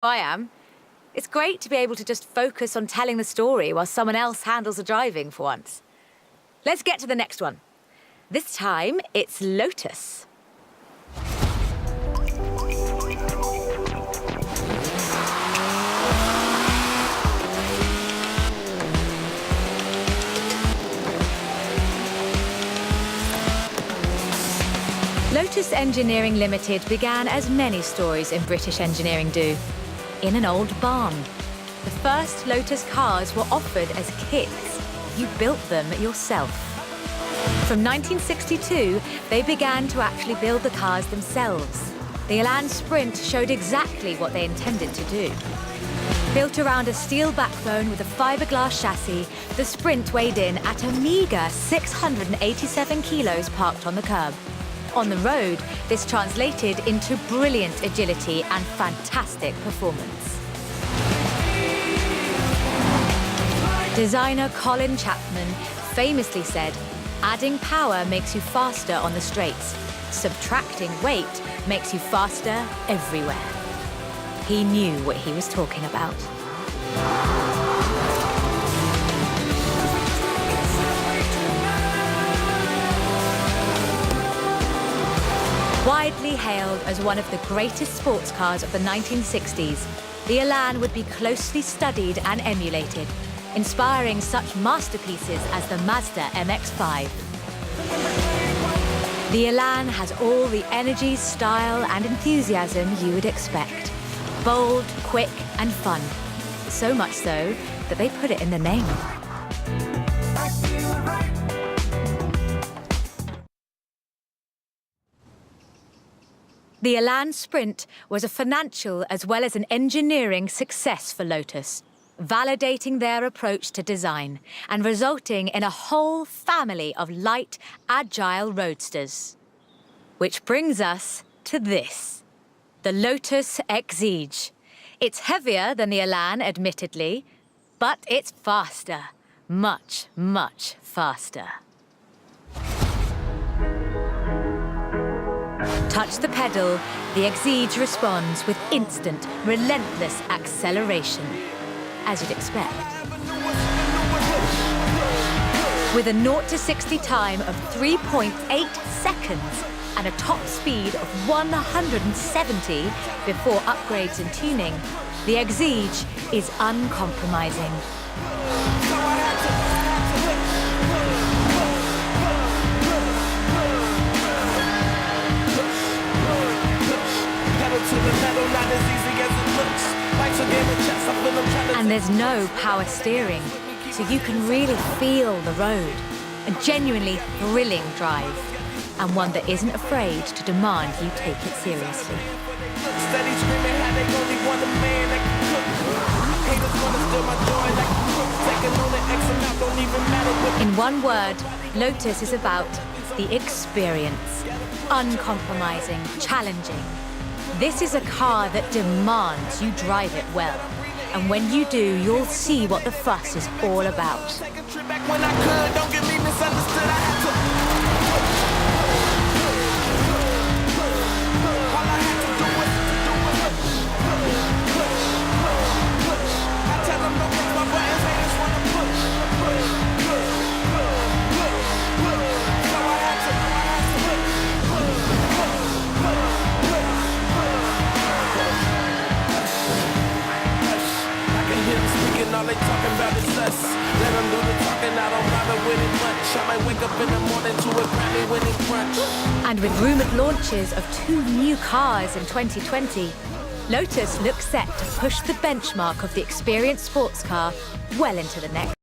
I am. It's great to be able to just focus on telling the story while someone else handles the driving for once. Let's get to the next one. This time, it's Lotus. Lotus Engineering Limited began as many stories in British engineering do, in an old barn. The first Lotus cars were offered as kits. You built them yourself. From 1962, they began to actually build the cars themselves. The Elan Sprint showed exactly what they intended to do. Built around a steel backbone with a fiberglass chassis, the Sprint weighed in at a meager 687 kilos parked on the curb. On the road, this translated into brilliant agility and fantastic performance. Designer Colin Chapman famously said, "Adding power makes you faster on the straights. Subtracting weight makes you faster everywhere." He knew what he was talking about. Widely hailed as one of the greatest sports cars of the 1960s, the Elan would be closely studied and emulated, inspiring such masterpieces as the Mazda MX-5. The Elan has all the energy, style, and enthusiasm you would expect. Bold, quick, and fun. So much so that they put it in the name. The Elan Sprint was a financial as well as an engineering success for Lotus, validating their approach to design and resulting in a whole family of light, agile roadsters. Which brings us to this, the Lotus Exige. It's heavier than the Elan, admittedly, but it's faster, much, much faster. Touch the pedal, the Exige responds with instant, relentless acceleration, as you'd expect. With a 0 to 60 time of 3.8 seconds and a top speed of 170 before upgrades and tuning, the Exige is uncompromising. And there's no power steering, so you can really feel the road. A genuinely thrilling drive, and one that isn't afraid to demand you take it seriously. In one word, Lotus is about the experience. Uncompromising, challenging. This is a car that demands you drive it well. And when you do, you'll see what the fuss is all about. All they talking about is us. Let them do the talking, I don't bother with it much. I might wake up in the morning to a Grammy winning crunch. And with rumoured launches of 2 new cars in 2020, Lotus looks set to push the benchmark of the experienced sports car well into the next.